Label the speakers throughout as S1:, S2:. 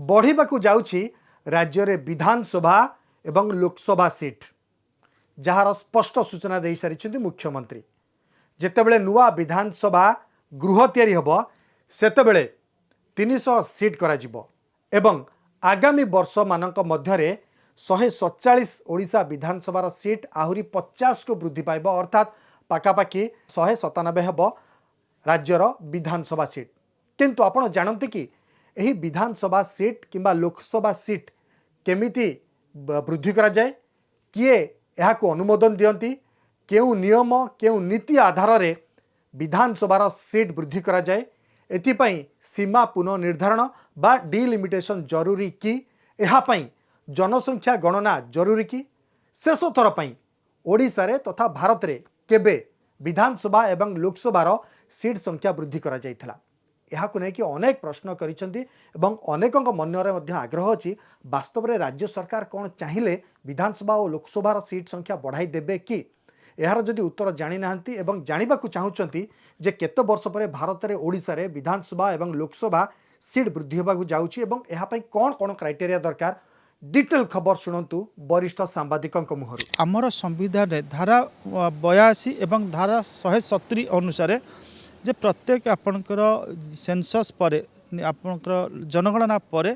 S1: बढ़िबाकू जाउछि राज्य रे विधानसभा एवं लोकसभा सीट जार स्पष्ट सूचना दे सारी मुख्यमंत्री। जेतेबेले नुआ विधानसभा गृह तैयारी हबो सेतेबेले 300 सीट करा जिवो एवं आगामी वर्ष मानक मध्यरे 147 ओडिशा विधानसभा सीट आहुरी 50 को वृद्धि पाइब अर्थात पाखापाखि 197 हब राज्यर विधानसभा सीट। किंतु आपण जानते कि यही विधानसभा सीट किंबा लोकसभा सीट केमिति वृद्धि करा जाए, किए यहाँ को अनुमोदन दियंती, केउ नियम केउ नीति आधार रे विधानसभार सीट वृद्धि करा जाए, एथिपाई सीमा पुनर्निर्धारण बा डिलिमिटेशन जरूरी कि यहाँ जनसंख्या गणना जरूरी कि शेष थर पई ओडिशा रे तथा भारत रे केबे विधानसभा एवं लोकसभार सीट संख्या वृद्धि करा जाइथिला। यहाँ नहीं अनेक प्रश्न करिसेंती एवं अनेकों मनरे मध्य आग्रह अच्छी वास्तव में राज्य सरकार कौन चाहिए विधानसभा और लोकसभार सीट संख्या बढ़ाई देबे कि यार जदि उत्तर जानी नाहंती एवं जानिबा को चाहुचंती जे केते वर्ष पर भारत रे ओडिशा रे विधानसभा एवं लोकसभा सीट वृद्धि होबाकू जाउची एवं यहाँ पई कौन कौन क्राइटेरिया दरकार डिटेल खबर शुणु वरिष्ठ सांबादिकों मुहर।
S2: आमर संविधान धारा 82 एवं धारा 170 अनुसार जे प्रत्येक आपणकर सेंसस पर आपणकर जनगणना पर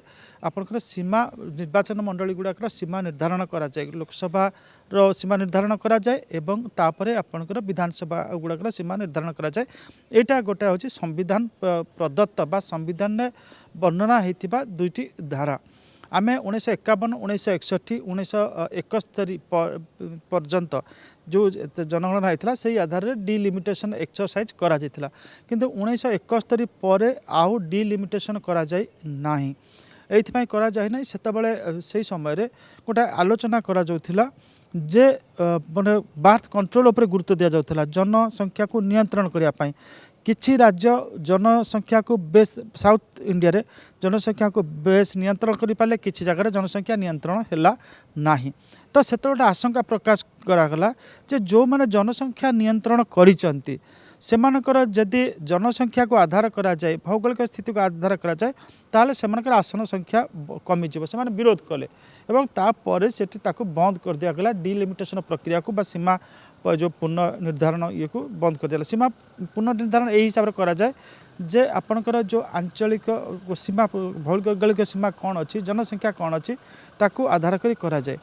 S2: आपणकर सीमा निर्वाचन मंडली गुड़ाकर सीमा निर्धारण करा जाए, लोकसभा रो सीमा निर्धारण करा जाए एवं तापरे आपणकर विधानसभा गुड़ाकर सीमा निर्धारण करा जाए। एटा गोटे होची संविधान प्रदत्त बा संविधान ने वर्णना हेतिबा दुईटी धारा। आमे 1951 1961 1971 पर्यंत जो जनगणना होता से आधार में डिलिमिटेशन एक्सरसाइज करा जाइथिला, किंतु 1971 पर आउ डिलिमिटेशन करा जाय नाही। एइथिपाई करा जाय नाही, सेतबेले से समय रे गोटे आलोचना करा जाउथिला जे माने बार्थ कंट्रोल उपर गुरुत्व दिया जाउथिला, जनसंख्या को नियंत्रण करिया पाई। किछि राज्य जनसंख्या को बेस साउथ इंडिया रे जनसंख्या को बेस नियंत्रण करि पाले, किछि जगह जनसंख्या नियंत्रण हैला नाही। तो सेते गोटे आशंका प्रकाश करागला जे जो माने जनसंख्या नियंत्रण करिचंती सेमानकर जदि जनसंख्या को आधार करा जाए, भौगोलिक स्थिति को आधार करा जाए, ताले सेमानकर आसन संख्या कमी जीव। से विरोध कले एवं तापर सेठी ताको बंद कर दिया गला, डिलिमिटेशन प्रक्रिया को बा सीमा जो पुनर्निर्धारण ये को बंद कर दिया। सीमा पुनर्निर्धारण यही हिसाब से करा जाए जे आपणकर जो आंचलिक सीमा भौगोलिक सीमा कौन अच्छी, जनसंख्या कौन अच्छी, ताको आधार करी करा जाए।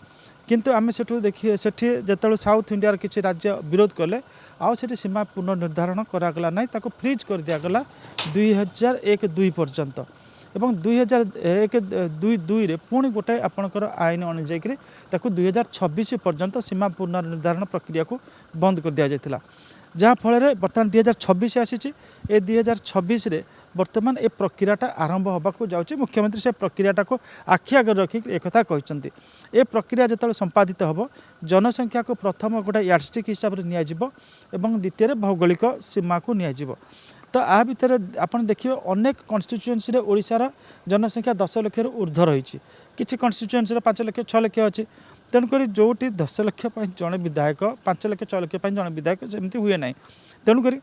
S2: किंतु आम सेठू देखिए सेठी जेतले साउथ इंडिया किसी राज्य विरोध कले आउ सेठी सीमा पुनर्निर्धारण करागला नहीं, ताको फ्रीज कर दिया गला 2001-2 पर्यंत एवं 2001-2 रे पुणी गोटे आपणकर आईन अनुजाई ताकू 2026 पर्यंत सीमा पुनर्निर्धारण प्रक्रिया को बंद कर दिया जायतिला, जहाँ फल बर्तमान 2026 आसी। 2026 रे वर्तमान ए प्रक्रियाटा आरंभ होबाकू जाउची। मुख्यमंत्री से प्रक्रियाटा को आखि आगे रखी एक कथा कहते। ए प्रक्रिया जो संपादित हम जनसंख्या को प्रथम गोटे यार्डस्टिक हिसाब से नियाजिबो एवं द्वितीय भौगोलिक सीमा को नियाजिबो। तो आ भितर आपन देखिए अनेक कन्स्टिट्युएन्सी ओडिशार जनसंख्या 10 लाख ऊर्ध्व रही, किसी कन्स्टिट्युएन्सी 5 लाख 6 लाख अच्छी। तेणुक जोटी 10 लाख जड़े विधायक 5 लाख 6 लाख जड़े विधायक सेमती हुए ना। तेणुक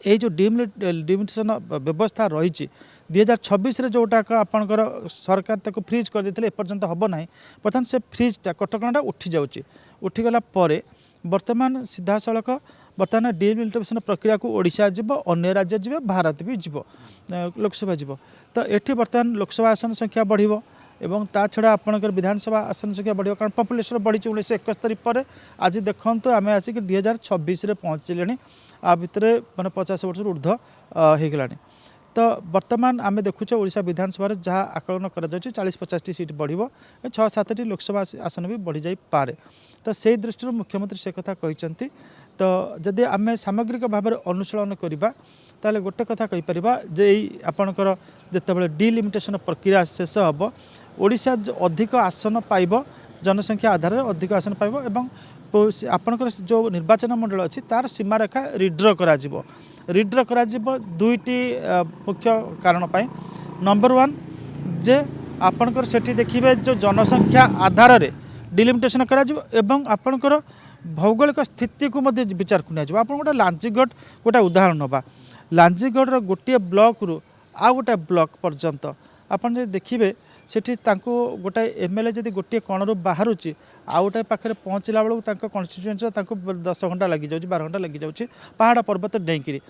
S2: ये जो डिमिटेशन व्यवस्था रही 2026 रे जोटा आपणकर सरकार ताको फ्रीज कर देथिले एपर्यंत हबो नाही। बर्तमान से फ्रीजटा कटकणाटा उठी जाउची, उठीगला परे वर्तमान सीधा सड़क बर्तमान डिलिमिटेशन प्रक्रिया को ओडिशा जीव, अन्य राज्य जीव, भारत भी जीव, लोकसभा जीव। तो एठी बर्तमान लोकसभा आसन संख्या बढ़िबो एवं ता छड़ा आपणकर विधानसभा आसन संख्या बढ़िबो, कारण पॉपुलेशन बढ़ी 1971 पर आज देखंतु आमे आसिक 2026 रे पहुँचले आ भितर माने 50 वर्ष ऊर्ध्व हो गलानी। तो वर्तमान आमे देखुचे ओडिशा विधानसभा जहाँ आकलन करा जाउची 40-50 सीट बढ़िबो, 6-7 लोकसभा आसन भी बढ़ी जाई पारे। तो से दृष्टि मुख्यमंत्री से कथा कहिसंती। तो जदि आमे सामग्रिक भाव में अनुशीलन करबा ताले गोटे कथा कहि परिबा जे आपणकर जेतेबेले डिलिमिटेशन प्रक्रिया शेष हबो ओडिशा अधिक आसन पाइबो, जनसंख्या आधार में अधिक आसन पाइबो एवं आपणकर जो निर्वाचन मंडल अच्छी तार सीमा रेखा रिड्र करा दुईटी मुख्य कारण पाई। नंबर 1 जे आपणकर सेठी देखिबे जो जनसंख्या आधार में डिलिमिटेशन करा एवं आपणकर भौगोलिक स्थिति को मध्य विचार को निया। आप गोटे लांचीगढ़ गोटे उदाहरण नवा, लांचीगढ़ गोटे ब्लॉक रु आ गोटे ब्लॉक पर्यंत आपन जे देखिबे सेठी तांको गोटे एमएलए जदि गोटे कोणरू बाहरुची आ गोटे पाखे पहुँचला बेलू कन्स्टिट्यूएन्सी 10 घंटा लगी जाऊँ 12 घंटा लगी जाऊँ पहाड़ पर्वत डेईकि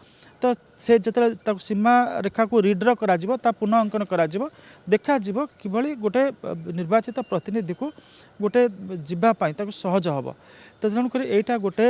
S2: तो से जो सीमा रेखा को रिड्र करा पुनः अंकन करा देखा कि गोटे निर्वाचित प्रतिनिधि को गोटे जीवाई सहज हम तो तेणुक यहाँ गोटे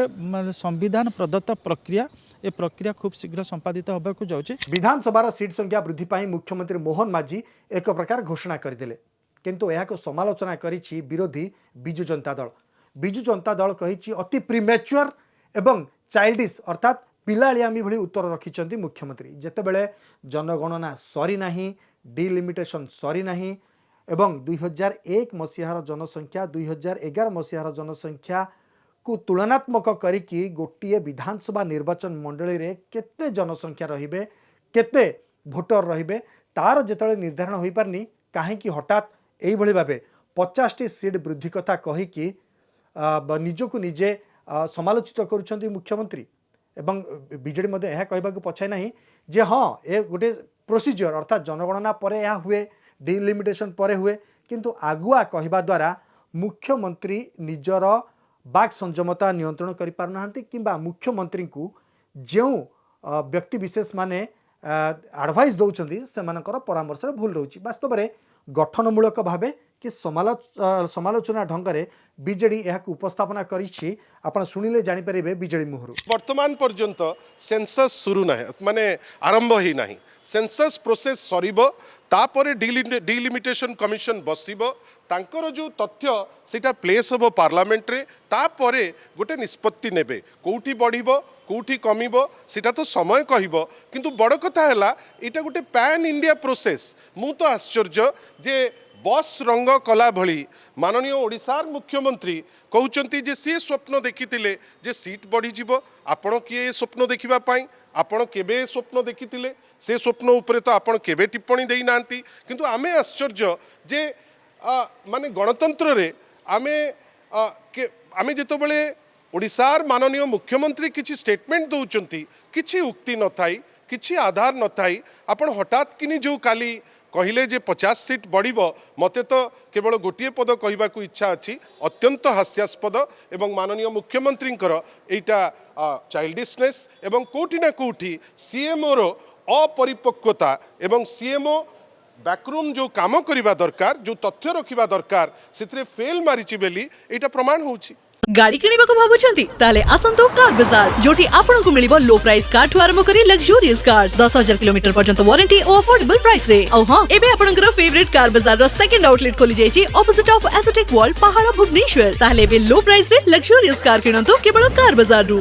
S2: संविधान प्रदत्त प्रक्रिया ए प्रक्रिया खूब शीघ्र संपादित होगा जाऊँगी।
S1: विधानसभा सीट संख्या वृद्धि पर मुख्यमंत्री मोहन माझी एक प्रकार घोषणा करदे किंतु यह समालोचना करिछि विरोधी बिजु जनता दल। बिजु जनता दल कही अति प्रीमेच्योर एवं चाइल्डिश अर्थात पिलालियामी भली उत्तर रखिंट मुख्यमंत्री जेतेबेले जनगणना सरी नाही डिलिमिटेशन सरी नाही एवं 2001 मसीहार जनसंख्या 2011 मसीहार जनसंख्या को तुलनात्मक करिकी गोटे विधानसभा निर्वाचन मंडली रे केते जनसंख्या रहिबे केते भोटर रहिबे तार जेतले निर्धारण होई पारनी काहेकि हठात एई भली भाबे 50टी सीट वृद्धि कथा कहिकी निजको निजे समालोचित करुछंती मुख्यमंत्री एवं बीजेडी मध्ये यह कहबा पछाई नाही जे हाँ ए गोटे प्रोसीजर अर्थात जनगणना परे यह हुए डिलिमिटेशन परे हुए किंतु आगुआ कहबा द्वारा मुख्यमंत्री निजर बाक संयमता नियंत्रण करि पार नाहंती किंबा मुख्यमंत्री को जो व्यक्ति विशेष माने एडवाइस दौरान से परामर्श भूल रोचे वास्तव में गठनमूलक भावे कि समालोचना ढंगरे बीजेडी यह उपस्थापना करिछि आपण सुनिले जानि परिबे बीजेडी मुहरु
S3: वर्तमान पर्यंत सेंसस शुरू ना माने आरंभ ही नाही सेंसस प्रोसेस सरीबो तापरे डिलिमिटेशन कमिशन बसिबो तांकर जो तथ्य सेटा प्लेस होबो पार्लियामेंट रे तापरे गोटे निष्पत्ति नेबे कोठी बढ़िबो कोठी कमिबो सेटा तो समय कहिबो किंतु बड़ कथा हैला एटा गोटे पैन इंडिया प्रोसेस मु तो आश्चर्य जे बस रंग कला भली माननीय ओडिशार मुख्यमंत्री कहउचंती जे सी स्वप्न देखिथिले जे सीट बढ़ी जीवो आपण किए स्वप्न देखिबा पाई आपण केबे स्वप्न देखिथिले से स्वप्न उपरे तो आपण केबे टिप्पणी देई नांती किंतु आमे आश्चर्य जे माने गणतंत्र रे आमे जेतो बेले ओडिशार माननीय मुख्यमंत्री किछि स्टेटमेंट दउचंती किछि उक्ति न थाई किछि आधार न थाई आपण हठात किनी जो काली कहले जे 50 सीट बढ़िबो मते तो केवल गोटे पद कहबा को इच्छा अछि अत्यंत हास्यास्पद एवं माननीय मुख्यमंत्री एटा चाइल्डिशनेस एवं कोठी ना कोठी सीएमओ रो अपरिपक्वता एवं सीएमओ बैकरूम जो काम करिबा दरकार जो तथ्य रखिबा दरकार सेतरे फेल मारिछि बेली एटा प्रमाण होछि।
S4: गाड़ी किनिबाको भाबुछंती ताले आसंतो कार बाजार जोटी आपनको मिलिबो लो प्राइस कार ठु आरंभ करी लग्जरियस कार्स 10,000 किलोमीटर पर्यंत वारंटी और अफोर्डेबल प्राइस रे औ हां एबे आपनकर फेवरेट कार बाजार रो सेकंड आउटलेट खोली जायछि ऑपोजिट ऑफ एसोटेक वॉल पहाड़ भुवनेश्वर ताले बे लो प्राइस रे लग्जरियस कार किनंतो केवल कार बाजार रु।